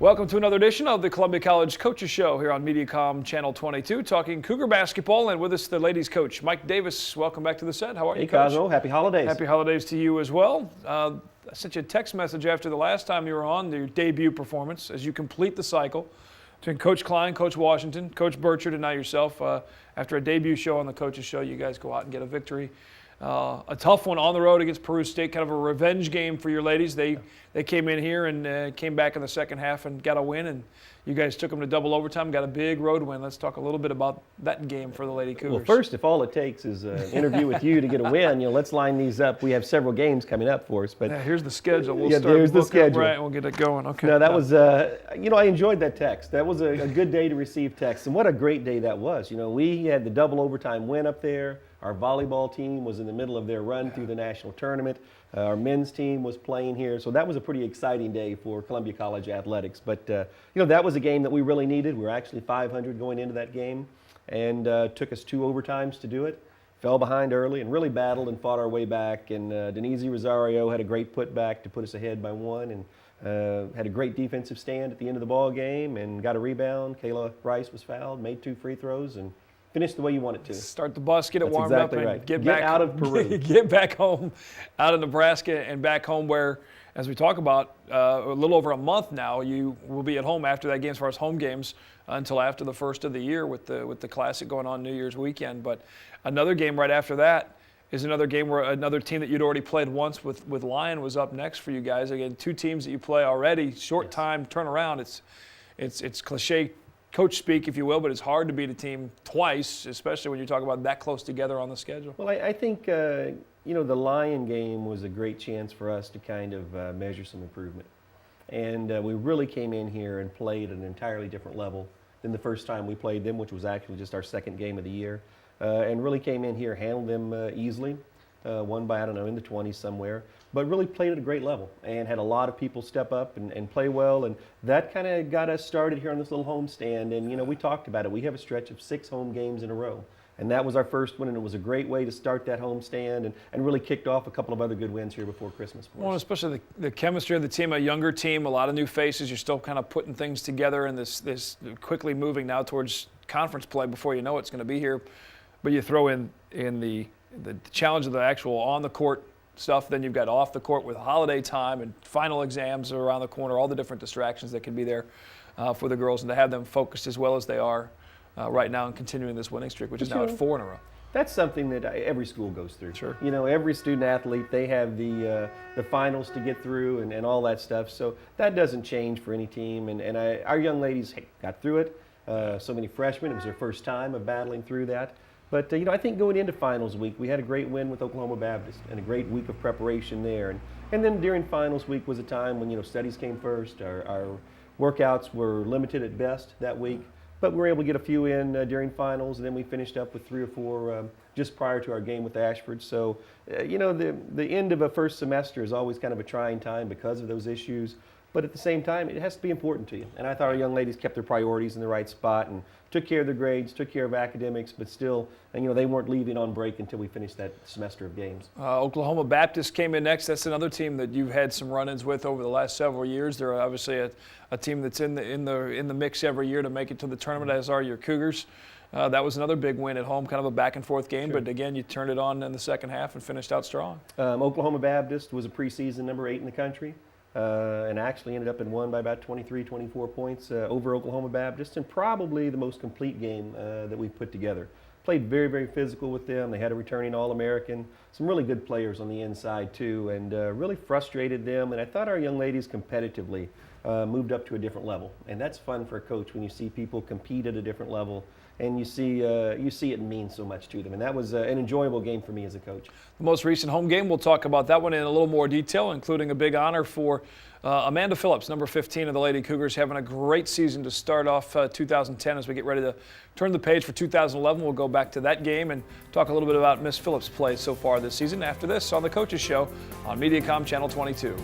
Welcome to another edition of the Columbia College Coaches Show here on MediaCom Channel 22, talking Cougar basketball, and with us the ladies coach, Mike Davis. Welcome back to the set. How are you, Coach? Hey, Cosmo. Happy holidays. Happy holidays to you as well. I sent you a text message after the last time you were on, your debut performance, as you complete the cycle between Coach Klein, Coach Washington, Coach Burchard, and now yourself. After a debut show on the Coaches Show, you guys go out and get a victory. A tough one on the road against Peru State, kind of a revenge game for your ladies. They came in here and came back in the second half and got a win, and you guys took them to double overtime, got a big road win. Let's talk a little bit about that game for the Lady Cougars. Well, first, if all it takes is an interview with you to get a win, let's line these up. We have several games coming up for us. But yeah, here's the schedule. We'll start there's the schedule. Right, and we'll get it going. Okay. No, that was, I enjoyed that text. That was a good day to receive text, and what a great day that was. We had the double overtime win up there. Our volleyball team was in the middle of their run through the national tournament. Our men's team was playing here, so that was a pretty exciting day for Columbia College athletics. But that was a game that we really needed. We were actually 500 going into that game, and took us 2 overtimes to do it. Fell behind early and really battled and fought our way back. And Denise Rosario had a great putback to put us ahead by 1, and had a great defensive stand at the end of the ball game and got a rebound. Kayla Rice was fouled, made 2 free throws, and finish the way you want it to. Start the bus, get it warmed exactly up, and right. get back out of Peru. Get back home, out of Nebraska, and back home where, as we talk about, a little over a month now, you will be at home after that game as far as home games until after the first of the year with the Classic going on New Year's weekend. But another game right after that is another game where another team that you'd already played once with Lyon was up next for you guys. Again, 2 teams that you play already, short time turnaround. It's cliche coach speak, if you will, but it's hard to beat a team twice, especially when you talk about that close together on the schedule. Well, I think, the Lyon game was a great chance for us to kind of measure some improvement. And we really came in here and played at an entirely different level than the first time we played them, which was actually just our second game of the year. And really came in here, handled them easily, won by, in the 20s somewhere, but really played at a great level and had a lot of people step up and play well. And that kind of got us started here on this little homestand. And, we talked about it. We have a stretch of 6 home games in a row. And that was our first one, and it was a great way to start that homestand and really kicked off a couple of other good wins here before Christmas for us. Well, especially the chemistry of the team, a younger team, a lot of new faces. You're still kind of putting things together, and this quickly moving now towards conference play before you know it's going to be here. But you throw in the challenge of the actual on-the-court stuff, then you've got off the court with holiday time and final exams around the corner, all the different distractions that can be there for the girls, and to have them focused as well as they are right now and continuing this winning streak, which is now at 4 in a row. That's something that every school goes through. Sure. Every student athlete, they have the finals to get through and all that stuff. So that doesn't change for any team. And our young ladies got through it. So many freshmen, it was their first time of battling through that. But, I think going into finals week, we had a great win with Oklahoma Baptist and a great week of preparation there. And then during finals week was a time when, studies came first. Our workouts were limited at best that week. But we were able to get a few in during finals, and then we finished up with 3 or 4 just prior to our game with Ashford. So, the end of a first semester is always kind of a trying time because of those issues. But at the same time, it has to be important to you. And I thought our young ladies kept their priorities in the right spot and took care of their grades, took care of academics, but still, they weren't leaving on break until we finished that semester of games. Oklahoma Baptist came in next. That's another team that you've had some run-ins with over the last several years. They're obviously a team that's in the mix every year to make it to the tournament, as are your Cougars. That was another big win at home, kind of a back-and-forth game. Sure. But again, you turned it on in the second half and finished out strong. Oklahoma Baptist was a preseason number 8 in the country. And actually ended up and won by about 23, 24 points over Oklahoma Baptist, and probably the most complete game that we've put together. Played very, very physical with them. They had a returning All-American, some really good players on the inside too, and really frustrated them. And I thought our young ladies competitively moved up to a different level. And that's fun for a coach when you see people compete at a different level. And you see it means so much to them. And that was an enjoyable game for me as a coach. The most recent home game, we'll talk about that one in a little more detail, including a big honor for Amanda Phillips, number 15 of the Lady Cougars, having a great season to start off 2010. As we get ready to turn the page for 2011, we'll go back to that game and talk a little bit about Miss Phillips' play so far this season after this on The Coaches Show on MediaCom Channel 22.